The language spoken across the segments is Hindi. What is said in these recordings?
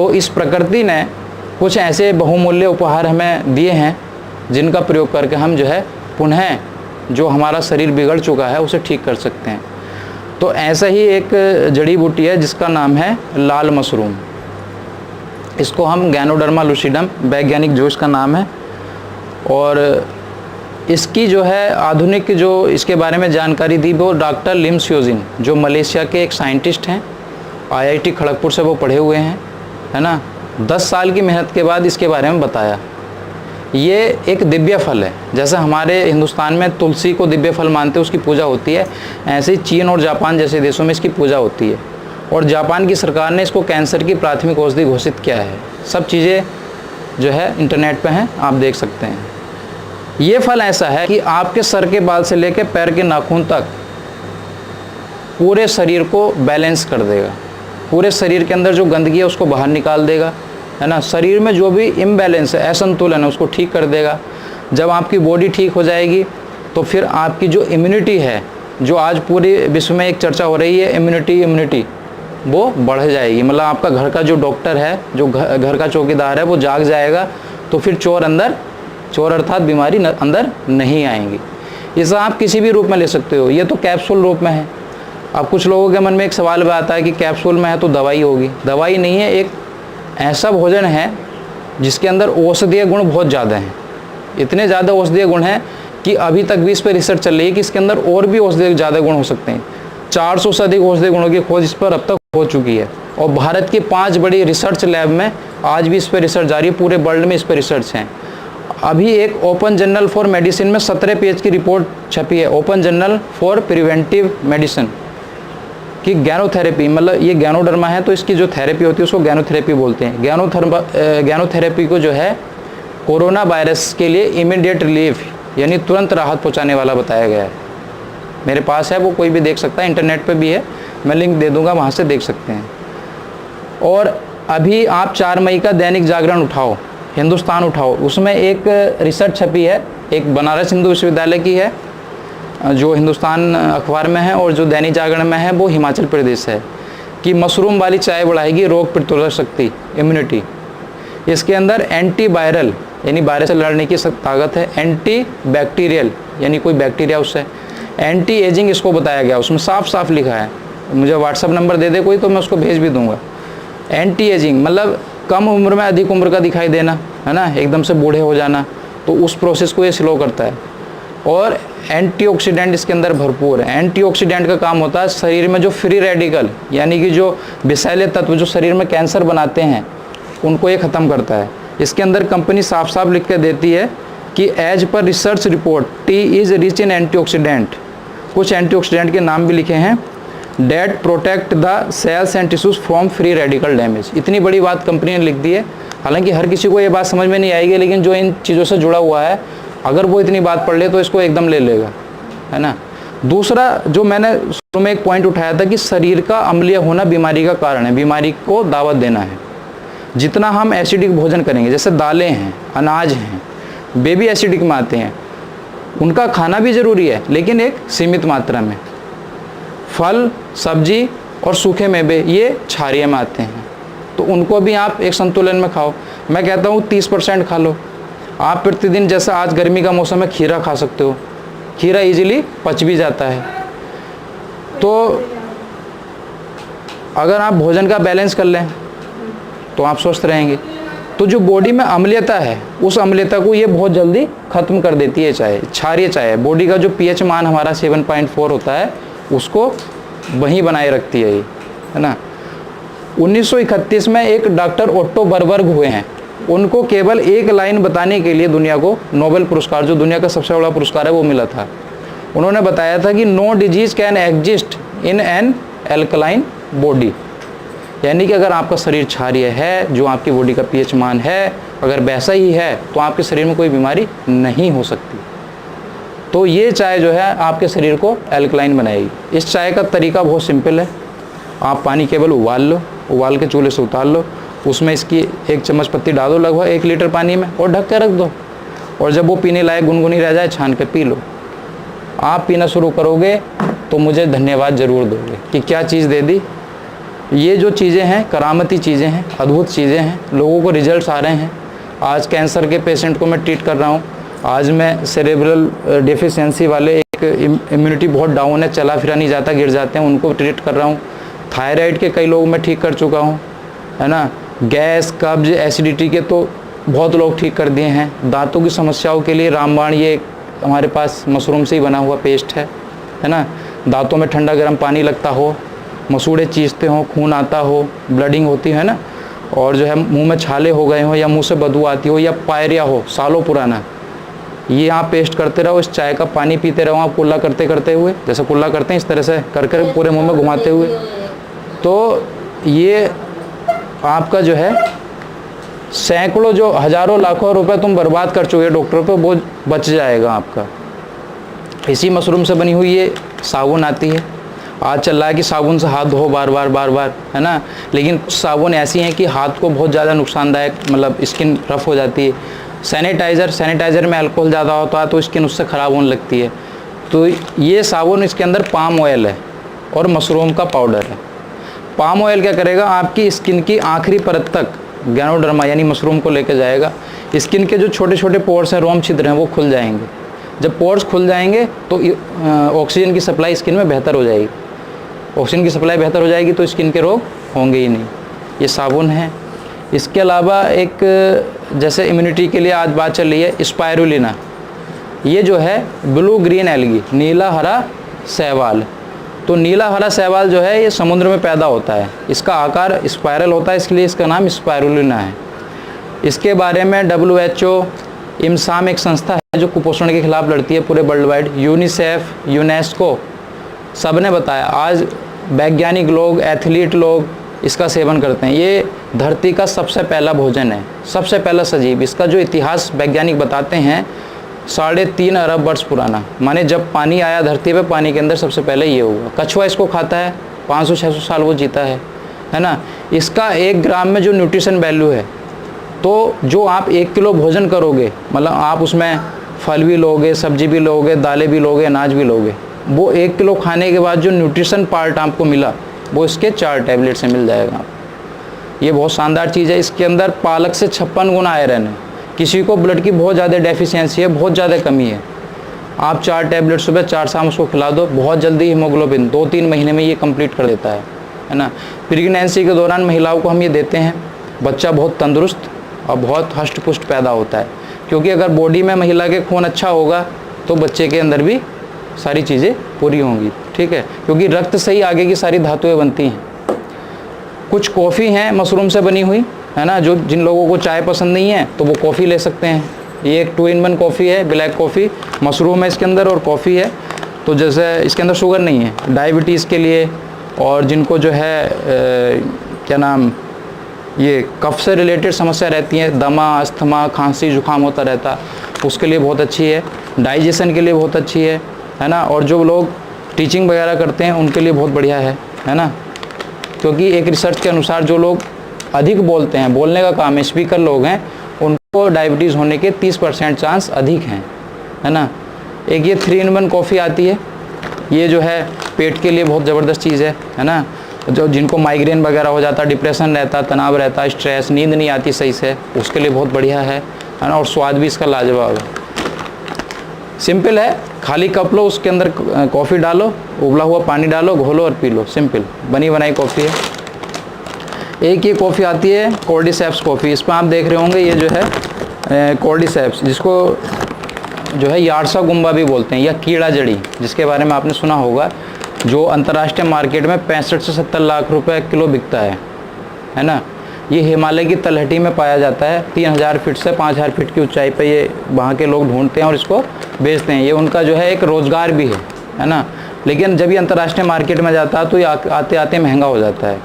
तो इस प्रकृति ने कुछ ऐसे बहुमूल्य उपहार हमें दिए हैं जिनका प्रयोग करके हम जो है पुनः जो हमारा शरीर बिगड़ चुका है उसे ठीक कर सकते हैं। तो ऐसा ही एक जड़ी बूटी है जिसका नाम है लाल मशरूम। इसको हम गैनोडर्मा लूसिडम, वैज्ञानिक जो इसका नाम है, और इसकी जो है आधुनिक जो इसके बारे में जानकारी दी वो डॉक्टर लिम श्योजिन, जो मलेशिया के एक साइंटिस्ट हैं, IIT खड़गपुर से वो पढ़े हुए हैं, है ना। 10 साल की मेहनत के बाद इसके बारे में बताया। ये एक दिव्य फल है, जैसे हमारे हिंदुस्तान में तुलसी को दिव्य फल मानते हैं, उसकी पूजा होती है, ऐसे ही चीन और जापान जैसे देशों में इसकी पूजा होती है। और जापान की सरकार ने इसको कैंसर की प्राथमिक औषधि घोषित किया है। सब चीज़ें जो है इंटरनेट पे हैं, आप देख सकते हैं। ये फल ऐसा है कि आपके सर के बाल से लेकर पैर के नाखून तक पूरे शरीर को बैलेंस कर देगा। पूरे शरीर के अंदर जो गंदगी है उसको बाहर निकाल देगा, है ना। शरीर में जो भी इम्बैलेंस है, असंतुलन है, उसको ठीक कर देगा। जब आपकी बॉडी ठीक हो जाएगी तो फिर आपकी जो इम्यूनिटी है, जो आज पूरे विश्व में एक चर्चा हो रही है इम्यूनिटी, वो बढ़ जाएगी। मतलब आपका घर का जो डॉक्टर है, जो घर का चौकीदार है, वो जाग जाएगा, तो फिर चोर अर्थात बीमारी अंदर नहीं आएंगी। इसे आप किसी भी रूप में ले सकते हो। ये तो कैप्सूल रूप में है। अब कुछ लोगों के मन में एक सवाल भी आता है कि कैप्सूल में है तो दवाई होगी। दवाई नहीं है, एक ऐसा भोजन है जिसके अंदर औषधीय गुण बहुत ज़्यादा हैं। इतने ज़्यादा औषधीय गुण हैं कि अभी तक भी इस पर रिसर्च चल रही है कि इसके अंदर और भी औषधीय ज़्यादा गुण हो सकते हैं। 400 से अधिक औषधीय गुणों की खोज इस पर अब तक हो चुकी है। और भारत की 5 बड़ी रिसर्च लैब में आज भी इस पर रिसर्च जारी है। पूरे वर्ल्ड में इस पर रिसर्च है। अभी एक ओपन जर्नल फॉर मेडिसिन में 17 पेज की रिपोर्ट छपी है, open journal for preventive medicine, कि गैनोथेरेपी, मतलब ये गैनोडर्मा है तो इसकी जो थेरेपी होती है उसको गैनोथेरेपी बोलते हैं। गैनोथेरेपी को जो है कोरोना वायरस के लिए इमीडिएट रिलीफ यानी तुरंत राहत पहुंचाने वाला बताया गया है। मेरे पास है, वो कोई भी देख सकता है, इंटरनेट पे भी है, मैं लिंक दे दूंगा, वहाँ से देख सकते हैं। और अभी आप 4 मई का दैनिक जागरण उठाओ, हिंदुस्तान उठाओ, उसमें एक रिसर्च छपी है, एक बनारस हिंदू विश्वविद्यालय की है जो हिंदुस्तान अखबार में है, और जो दैनिक जागरण में है वो हिमाचल प्रदेश है, कि मशरूम वाली चाय बढ़ाएगी रोग प्रतिरोधक शक्ति, इम्यूनिटी। इसके अंदर एंटी वायरल यानी वायरस से लड़ने की ताकत है, एंटी बैक्टीरियल यानी कोई बैक्टीरिया उससे, एंटी एजिंग इसको बताया गया, उसमें साफ साफ लिखा है। मुझे व्हाट्सअप नंबर दे दे कोई तो मैं उसको भेज भी दूंगा। एंटी एजिंग मतलब कम उम्र में अधिक उम्र का दिखाई देना, है ना, एकदम से बूढ़े हो जाना, तो उस प्रोसेस को ये स्लो करता है। और एंटीऑक्सीडेंट इसके अंदर भरपूर है। एंटीऑक्सीडेंट का काम होता है शरीर में जो फ्री रेडिकल यानी कि जो विषैले तत्व जो शरीर में कैंसर बनाते हैं उनको ये ख़त्म करता है। इसके अंदर कंपनी साफ साफ लिख के देती है कि as per research report tea is rich in antioxidant. कुछ एंटीऑक्सीडेंट के नाम भी लिखे हैं, that protect the cells and tissues from free radical damage. इतनी बड़ी बात कंपनी ने लिख दी है। हालांकि हर किसी को ये बात समझ में नहीं आएगी, लेकिन जो इन चीज़ों से जुड़ा हुआ है अगर वो इतनी बात पढ़ ले तो इसको एकदम ले लेगा, है ना। दूसरा जो मैंने शुरू में एक पॉइंट उठाया था कि शरीर का अम्लीय होना बीमारी का कारण है, बीमारी को दावत देना है। जितना हम एसिडिक भोजन करेंगे, जैसे दालें हैं, अनाज हैं, बेबी एसिडिक में आते हैं, उनका खाना भी ज़रूरी है लेकिन एक सीमित मात्रा में। फल, सब्जी और सूखे मेवे ये क्षारीय में आते हैं, तो उनको भी आप एक संतुलन में खाओ। मैं कहता हूँ 30% खा लो। आप प्रतिदिन, जैसे आज गर्मी का मौसम है, खीरा खा सकते हो, खीरा इजीली पच भी जाता है। तो अगर आप भोजन का बैलेंस कर लें तो आप स्वस्थ रहेंगे। तो जो बॉडी में अम्लीयता है उस अम्लीयता को ये बहुत जल्दी ख़त्म कर देती है चाय, क्षारीय चाय। बॉडी का जो pH मान हमारा 7.4 होता है उसको वहीं बनाए रखती है ये, है ना। 1931 में एक डॉक्टर ओट्टो बरबर्ग हुए हैं, उनको केवल एक लाइन बताने के लिए दुनिया को नोबेल पुरस्कार, जो दुनिया का सबसे बड़ा पुरस्कार है, वो मिला था। उन्होंने बताया था कि no disease can exist in an alkaline body, यानी कि अगर आपका शरीर क्षारीय है, जो आपकी बॉडी का pH मान है अगर वैसा ही है, तो आपके शरीर में कोई बीमारी नहीं हो सकती। तो ये चाय जो है आपके शरीर को एल्कलाइन बनाएगी। इस चाय का तरीका बहुत सिंपल है। आप पानी केवल उबाल लो, उबाल के चूल्हे से उतार लो, उसमें इसकी 1 चम्मच पत्ती डाल दो लगभग 1 लीटर पानी में और ढक के रख दो, और जब वो पीने लायक गुनगुनी रह जाए छान के पी लो। आप पीना शुरू करोगे तो मुझे धन्यवाद ज़रूर दोगे कि क्या चीज़ दे दी, ये जो चीज़ें हैं करामती चीज़ें हैं, अद्भुत चीज़ें हैं, लोगों को रिजल्ट्स आ रहे हैं। आज कैंसर के पेशेंट को मैं ट्रीट कर रहा हूँ, आज मैं सेरेब्रल डेफिशिएंसी वाले, एक इम्यूनिटी बहुत डाउन है, चला फिरा नहीं जाता, गिर जाते हैं, उनको ट्रीट कर रहा हूँ। थायराइड के कई लोग मैं ठीक कर चुका हूँ, है ना। गैस, कब्ज, एसिडिटी के तो बहुत लोग ठीक कर दिए हैं। दांतों की समस्याओं के लिए रामबाण, ये हमारे पास मशरूम से ही बना हुआ पेस्ट है ना। दांतों में ठंडा गर्म पानी लगता हो, मसूड़े चीसते हो, खून आता हो, ब्लडिंग होती है ना, और जो है मुंह में छाले हो गए हो या मुंह से बदबू आती हो या पायरिया हो सालों पुराना, ये आप पेस्ट करते रहो, इस चाय का पानी पीते रहो आप कुल्ला करते करते हुए, जैसे कुल्ला करते हैं इस तरह से कर कर पूरे मुंह में घुमाते हुए, तो ये आपका जो है सैकड़ों जो हज़ारों लाखों रुपए तुम बर्बाद कर चुके डॉक्टर पे, वो बच जाएगा आपका। इसी मशरूम से बनी हुई ये साबुन आती है। आज चल रहा है कि साबुन से हाथ धो बार बार, है ना, लेकिन साबुन ऐसी हैं कि हाथ को बहुत ज़्यादा नुकसानदायक, मतलब स्किन रफ हो जाती है। सैनिटाइज़र में अल्कोहल ज़्यादा होता है तो स्किन उससे ख़राब होने लगती है। तो ये साबुन, इसके अंदर पाम ऑयल है और मशरूम का पाउडर है। पाम ऑयल क्या करेगा, आपकी स्किन की आखिरी परत तक गैनोडर्मा यानी मशरूम को लेकर जाएगा। स्किन के जो छोटे छोटे पोर्स हैं, रोम छिद्र हैं, वो खुल जाएंगे। जब पोर्स खुल जाएंगे तो ऑक्सीजन की सप्लाई स्किन में बेहतर हो जाएगी। ऑक्सीजन की सप्लाई बेहतर हो जाएगी तो स्किन के रोग होंगे ही नहीं। ये साबुन है। इसके अलावा एक जैसे इम्यूनिटी के लिए आज बात चल रही है स्पायरुलिना, ये जो है ब्लू ग्रीन एल्गी, नीला हरा शैवाल। तो नीला हरा शैवाल जो है ये समुद्र में पैदा होता है, इसका आकार स्पायरल होता है, इसलिए इसका नाम स्पायरुलिना है। इसके बारे में WHO, इमसाम एक संस्था है जो कुपोषण के खिलाफ लड़ती है पूरे वर्ल्ड वाइड, यूनिसेफ, यूनेस्को, सब ने बताया। आज वैज्ञानिक लोग, एथलीट लोग इसका सेवन करते हैं। ये धरती का सबसे पहला भोजन है, सबसे पहला सजीव। इसका जो इतिहास वैज्ञानिक बताते हैं 3.5 अरब वर्ष पुराना, माने जब पानी आया धरती पे, पानी के अंदर सबसे पहले ये हुआ। कछुआ इसको खाता है, 500-600 साल वो जीता है ना। इसका 1 ग्राम में जो न्यूट्रिशन वैल्यू है, तो जो आप 1 किलो भोजन करोगे, मतलब आप उसमें फल भी लोगे, सब्जी भी लोगे, दालें भी लोगे, अनाज भी लोगे, वो 1 किलो खाने के बाद जो न्यूट्रिशन पार्ट आपको मिला वो इसके 4 टैबलेट से मिल जाएगा आपको। ये बहुत शानदार चीज़ है। इसके अंदर पालक से 56 गुना आयरन है। किसी को ब्लड की बहुत ज़्यादा डेफिशिएंसी है, बहुत ज़्यादा कमी है, आप 4 टैबलेट सुबह 4 शाम उसको खिला दो, बहुत जल्दी हीमोग्लोबिन 2-3 महीने में ये कंप्लीट कर देता है ना। प्रेगनेंसी के दौरान महिलाओं को हम ये देते हैं, बच्चा बहुत तंदुरुस्त और बहुत हष्ट पुष्ट पैदा होता है, क्योंकि अगर बॉडी में महिला के खून अच्छा होगा तो बच्चे के अंदर भी सारी चीज़ें पूरी होंगी, ठीक है, क्योंकि रक्त से ही आगे की सारी धातुएं बनती हैं। कुछ कॉफ़ी हैं मशरूम से बनी हुई, है ना, जो जिन लोगों को चाय पसंद नहीं है तो वो कॉफ़ी ले सकते हैं। ये एक 2-in-1 कॉफ़ी है, ब्लैक कॉफ़ी, मशरूम है इसके अंदर और कॉफ़ी है। तो जैसे इसके अंदर शुगर नहीं है, डायबिटीज़ के लिए और जिनको जो है क्या नाम, ये कफ से रिलेटेड समस्या रहती है, दमा, अस्थमा, खांसी, जुकाम होता रहता, उसके लिए बहुत अच्छी है। डाइजेशन के लिए बहुत अच्छी है ना। और जो लोग टीचिंग वगैरह करते हैं उनके लिए बहुत बढ़िया है ना, क्योंकि एक रिसर्च के अनुसार जो लोग अधिक बोलते हैं, बोलने का काम है, स्पीकर लोग हैं, उनको डायबिटीज़ होने के 30% चांस अधिक हैं, है ना। एक ये 3-in-1 कॉफ़ी आती है, ये जो है पेट के लिए बहुत ज़बरदस्त चीज़ है ना। जो जिनको माइग्रेन वगैरह हो जाता, डिप्रेशन रहता, तनाव रहता, स्ट्रेस, नींद नहीं आती सही से, उसके लिए बहुत बढ़िया है ना। और स्वाद भी इसका लाजवाब है। सिंपल है, खाली कप लो, उसके अंदर कॉफ़ी डालो, उबला हुआ पानी डालो, घोलो और पी लो, सिंपल बनी बनाई कॉफ़ी है। एक ये कॉफ़ी आती है कॉर्डिसेप्स कॉफ़ी, इस पर आप देख रहे होंगे ये जो है कॉर्डिसेप्स, जिसको जो है यार्सा गुम्बा भी बोलते हैं, या कीड़ा जड़ी, जिसके बारे में आपने सुना होगा, जो अंतर्राष्ट्रीय मार्केट में 65 से 70 लाख रुपए किलो बिकता है ना। ये हिमालय की तलहटी में पाया जाता है, 3000 फीट से 5000 फीट की ऊंचाई पे ये वहाँ के लोग ढूंढते हैं और इसको बेचते हैं। ये उनका जो है एक रोज़गार भी है ना। लेकिन जब ये अंतर्राष्ट्रीय मार्केट में जाता है तो ये आते आते महंगा हो जाता है।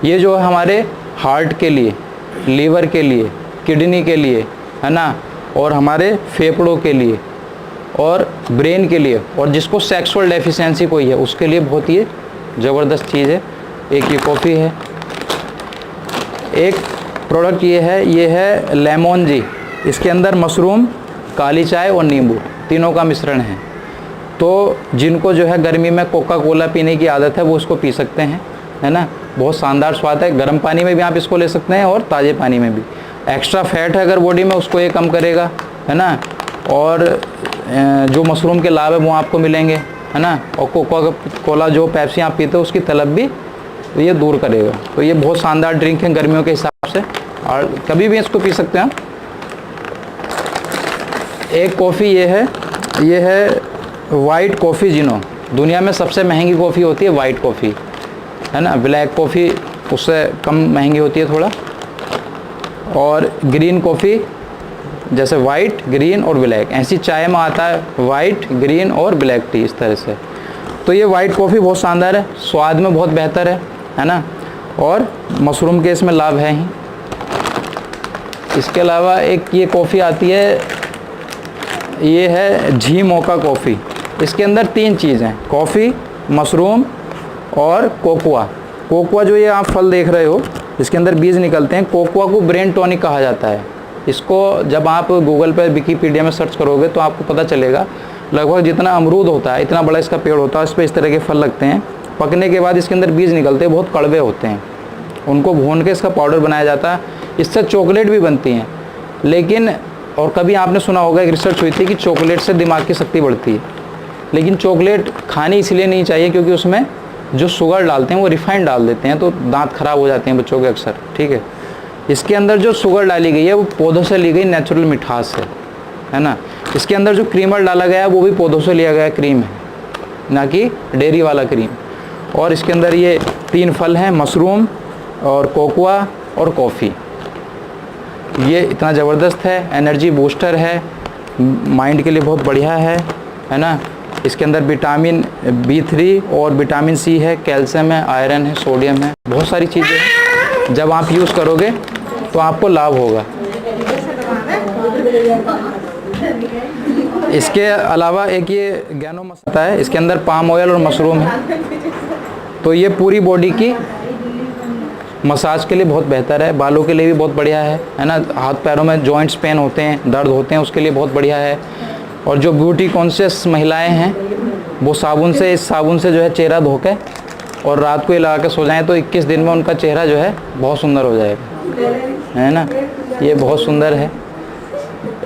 ये जो है हमारे हार्ट के लिए, लीवर के लिए, किडनी के लिए, है ना, और हमारे फेफड़ों के लिए और ब्रेन के लिए, और जिसको सेक्सुअल डेफिशिएंसी कोई है उसके लिए बहुत ही ज़बरदस्त चीज़ है। एक ये कॉफ़ी है। एक प्रोडक्ट ये है लेमन जी, इसके अंदर मशरूम, काली चाय और नींबू तीनों का मिश्रण है। तो जिनको जो है गर्मी में कोका कोला पीने की आदत है वो उसको पी सकते हैं, है ना। बहुत शानदार स्वाद है, गर्म पानी में भी आप इसको ले सकते हैं और ताज़े पानी में भी। एक्स्ट्रा फैट है अगर बॉडी में उसको ये कम करेगा, है ना। और जो मशरूम के लाभ है वो आपको मिलेंगे, है ना। और कोका कोला जो पेप्सी आप पीते हो उसकी तलब भी ये दूर करेगा। तो ये बहुत शानदार ड्रिंक है गर्मियों के हिसाब से, और कभी भी इसको पी सकते हैं। एक कॉफ़ी ये है वाइट कॉफ़ी जिनो। दुनिया में सबसे महंगी कॉफ़ी होती है वाइट कॉफ़ी, है ना। ब्लैक कॉफ़ी उससे कम महंगी होती है थोड़ा। और ग्रीन कॉफ़ी जैसे वाइट, ग्रीन और ब्लैक, ऐसी चाय में आता है वाइट, ग्रीन और ब्लैक टी, इस तरह से। तो ये वाइट कॉफ़ी बहुत शानदार है, स्वाद में बहुत बेहतर है ना। और मशरूम के इसमें लाभ है ही। इसके अलावा एक ये कॉफ़ी आती है, ये है झी मोका कॉफ़ी। इसके अंदर 3 चीज़ हैं, कॉफ़ी, मशरूम और कोकोआ। कोकोआ जो ये आप फल देख रहे हो इसके अंदर बीज निकलते हैं। कोकोआ को ब्रेन टॉनिक कहा जाता है। इसको जब आप गूगल पर विकीपीडिया में सर्च करोगे तो आपको पता चलेगा, लगभग जितना अमरूद होता है इतना बड़ा इसका पेड़ होता है, इस पर इस तरह के फल लगते हैं। पकने के बाद इसके अंदर बीज निकलते हैं, बहुत कड़वे होते हैं। उनको भून के इसका पाउडर बनाया जाता है, इससे चॉकलेट भी बनती हैं। लेकिन और कभी आपने सुना होगा, एक रिसर्च हुई थी कि चॉकलेट से दिमाग की शक्ति बढ़ती है। लेकिन चॉकलेट खानी इसलिए नहीं चाहिए क्योंकि उसमें जो शुगर डालते हैं वो रिफाइंड डाल देते हैं, तो दांत खराब हो जाते हैं बच्चों के अक्सर, ठीक है। इसके अंदर जो शुगर डाली गई है वो पौधों से ली गई नेचुरल मिठास है ना। इसके अंदर जो क्रीमर डाला गया है वो भी पौधों से लिया गया क्रीम है, ना कि डेयरी वाला क्रीम। और इसके अंदर ये 3 फल हैं, मशरूम और कोकोआ और कॉफ़ी। ये इतना ज़बरदस्त है, एनर्जी बूस्टर है, माइंड के लिए बहुत बढ़िया है ना। इसके अंदर विटामिन B3 और विटामिन C है, कैल्शियम है, आयरन है, सोडियम है, बहुत सारी चीज़ें हैं। जब आप यूज़ करोगे तो आपको लाभ होगा। इसके अलावा एक ये गैनो मसाला है, इसके अंदर पाम ऑयल और मशरूम है। तो ये पूरी बॉडी की मसाज के लिए बहुत बेहतर है, बालों के लिए भी बहुत बढ़िया है ना। हाथ पैरों में जॉइंट्स पेन होते हैं, दर्द होते हैं, उसके लिए बहुत बढ़िया है। और जो ब्यूटी कॉन्शियस महिलाएं हैं वो इस साबुन से जो है चेहरा धो के और रात को ये लगा के सो जाएं तो 21 दिन में उनका चेहरा जो है बहुत सुंदर हो जाएगा, है ना। ये बहुत सुंदर है।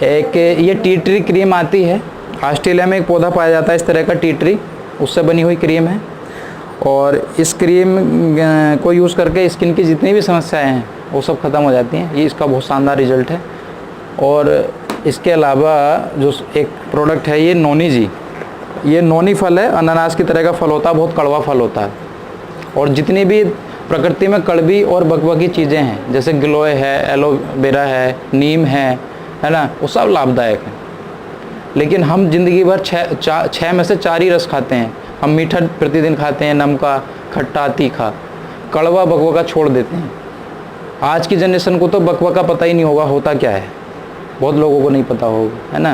एक ये टी ट्री क्रीम आती है, ऑस्ट्रेलिया में एक पौधा पाया जाता है इस तरह का टी ट्री, उससे बनी हुई क्रीम है। और इस क्रीम को यूज़ करके स्किन की जितनी भी समस्याएं हैं वो सब ख़त्म हो जाती हैं। ये इसका बहुत शानदार रिजल्ट है। और इसके अलावा जो एक प्रोडक्ट है ये नोनी जी, ये नोनी फल है, अनानास की तरह का फल होता है, बहुत कड़वा फल होता है। और जितनी भी प्रकृति में कड़वी और बकबकी चीज़ें हैं जैसे गिलोय है, एलोवेरा है, नीम है ना, वो सब लाभदायक है। लेकिन हम ज़िंदगी भर 6 में से 4 ही रस खाते हैं। हम मीठा प्रतिदिन खाते हैं, नमका, खट्टा, तीखा, कड़वा बकबका छोड़ देते हैं। आज की जनरेशन को तो बकबका पता ही नहीं होगा होता क्या है, बहुत लोगों को नहीं पता होगा, है ना।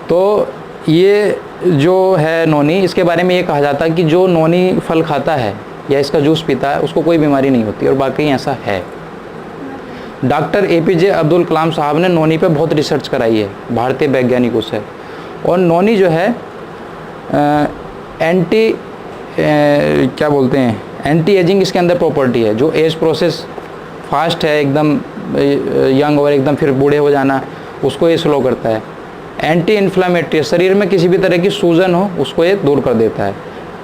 तो ये जो है नोनी, इसके बारे में ये कहा जाता है कि जो नोनी फल खाता है या इसका जूस पीता है उसको कोई बीमारी नहीं होती, और वाकई ऐसा है। डॉक्टर APJ अब्दुल कलाम साहब ने नोनी पे बहुत रिसर्च कराई है भारतीय वैज्ञानिकों से। और नोनी जो है एंटी एजिंग इसके अंदर प्रॉपर्टी है। जो एज प्रोसेस फास्ट है, एकदम यंग और एकदम फिर बूढ़े हो जाना, उसको ये स्लो करता है। एंटी इन्फ्लामेटरी, शरीर में किसी भी तरह की सूजन हो उसको ये दूर कर देता है।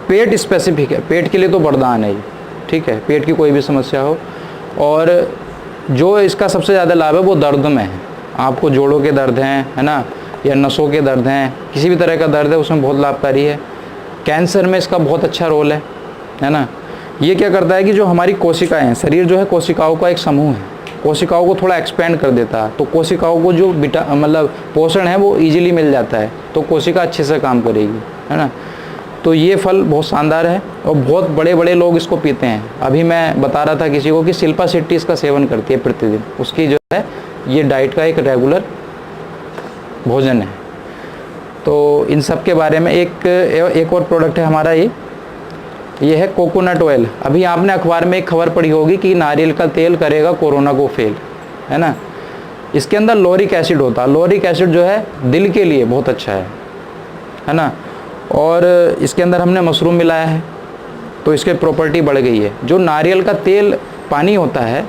पेट स्पेसिफिक है, पेट के लिए तो वरदान है ये, ठीक है, पेट की कोई भी समस्या हो। और जो इसका सबसे ज़्यादा लाभ है वो दर्द में है। आपको जोड़ों के दर्द हैं, है ना, या नसों के दर्द हैं, किसी भी तरह का दर्द है उसमें बहुत लाभकारी है। कैंसर में इसका बहुत अच्छा रोल है ना। ये क्या करता है कि जो हमारी कोशिकाएं हैं, शरीर जो है कोशिकाओं का एक समूह है, कोशिकाओं को थोड़ा एक्सपेंड कर देता है। तो कोशिकाओं को जो मतलब पोषण है वो इजीली मिल जाता है, तो कोशिका अच्छे से काम करेगी, है ना। तो ये फल बहुत शानदार है और बहुत बड़े बड़े लोग इसको पीते हैं। अभी मैं बता रहा था किसी को कि शिल्पा शेट्टी इसका सेवन करती है प्रतिदिन, उसकी जो है ये डाइट का एक रेगुलर भोजन है। तो इन सब के बारे में एक और प्रोडक्ट है हमारा, ये है कोकोनट ऑयल। अभी आपने अखबार में एक खबर पढ़ी होगी कि नारियल का तेल करेगा कोरोना को फेल, है ना। इसके अंदर लॉरिक एसिड होता है। लॉरिक एसिड जो है दिल के लिए बहुत अच्छा है ना। और इसके अंदर हमने मशरूम मिलाया है, तो इसके प्रॉपर्टी बढ़ गई है। जो नारियल का तेल पानी होता है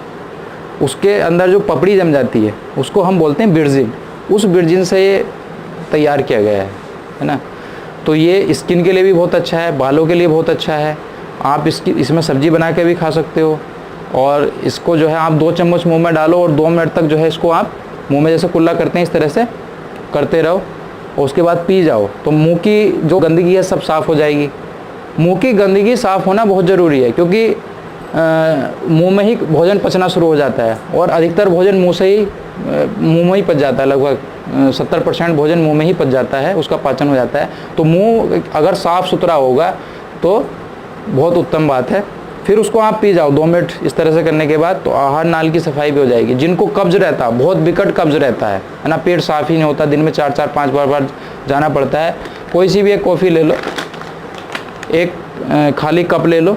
उसके अंदर जो पपड़ी जम जाती है उसको हम बोलते हैं बिरजिन, उस बिरजिन से ये तैयार किया गया है ना। तो ये स्किन के लिए भी बहुत अच्छा है, बालों के लिए बहुत अच्छा है। आप इसमें सब्जी बना के भी खा सकते हो, और इसको जो है आप 2 चम्मच मुंह में डालो और 2 मिनट तक जो है इसको आप मुंह में जैसे कुल्ला करते हैं इस तरह से करते रहो, और उसके बाद पी जाओ तो मुंह की जो गंदगी है सब साफ़ हो जाएगी। मुंह की गंदगी साफ़ होना बहुत ज़रूरी है, क्योंकि मुंह में ही भोजन पचना शुरू हो जाता है, और अधिकतर भोजन मुंह में ही पच जाता है। लगभग 70% भोजन मुंह में ही पच जाता है, उसका पाचन हो जाता है। तो मुंह अगर साफ़ सुथरा होगा तो बहुत उत्तम बात है। फिर उसको आप पी जाओ 2 मिनट इस तरह से करने के बाद, तो आहार नाल की सफाई भी हो जाएगी। जिनको कब्ज रहता है, बहुत विकट कब्ज रहता है ना, पेट साफ़ ही नहीं होता, दिन में 4-4 5 बार जाना पड़ता है, कोई सी भी एक कॉफ़ी ले लो, एक खाली कप ले लो,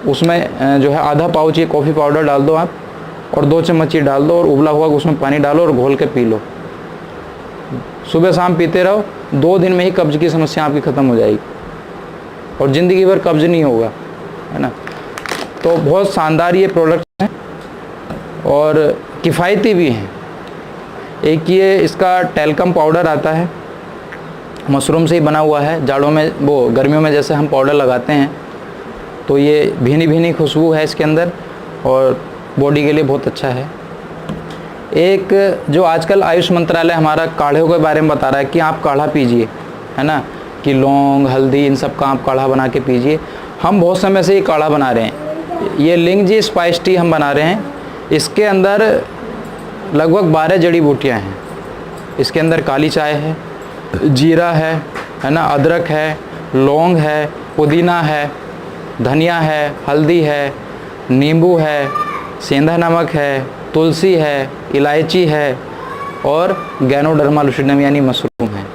उसमें जो है आधा पाउच ये कॉफ़ी पाउडर डाल दो आप, और 2 चम्मच ये डाल दो, और उबला हुआ उसमें पानी डालो और घोल के पी लो। सुबह शाम पीते रहो, 2 दिन में ही कब्ज की समस्या आपकी ख़त्म हो जाएगी, और ज़िंदगी भर कब्ज नहीं होगा, है ना। तो बहुत शानदार ये प्रोडक्ट हैं और किफ़ायती भी हैं। एक ये इसका टैल्कम पाउडर आता है, मशरूम से ही बना हुआ है। जाड़ों में वो गर्मियों में जैसे हम पाउडर लगाते हैं, तो ये भीनी भीनी खुशबू है इसके अंदर, और बॉडी के लिए बहुत अच्छा है। एक जो आजकल आयुष मंत्रालय हमारा काढ़े के बारे में बता रहा है कि आप काढ़ा पीजिए, है ना, कि लौंग हल्दी इन सब का आप काढ़ा बना के पीजिए। हम बहुत समय से ये काढ़ा बना रहे हैं। ये लिंगजी स्पाइस टी हम बना रहे हैं। इसके अंदर लगभग 12 जड़ी बूटियाँ हैं। इसके अंदर काली चाय है, जीरा है ना, अदरक है, लौंग है, पुदीना है, धनिया है, हल्दी है, नींबू है, सेंधा नमक है, तुलसी है, इलायची है, और गैनोडर्मा लुसिडम यानी मशरूम है।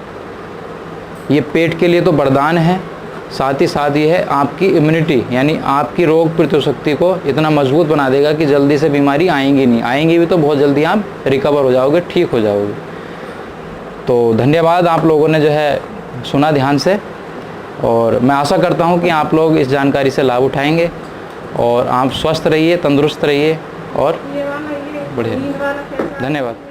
ये पेट के लिए तो वरदान है, साथ ही साथ ये है आपकी इम्यूनिटी यानी आपकी रोग प्रतिरोधक शक्ति को इतना मजबूत बना देगा कि जल्दी से बीमारी आएंगी नहीं, आएंगी भी तो बहुत जल्दी आप रिकवर हो जाओगे, ठीक हो जाओगे। तो धन्यवाद, आप लोगों ने जो है सुना ध्यान से, और मैं आशा करता हूँ कि आप लोग इस जानकारी से लाभ उठाएंगे, और आप स्वस्थ रहिए, तंदुरुस्त रहिए, और बढ़िया। धन्यवाद।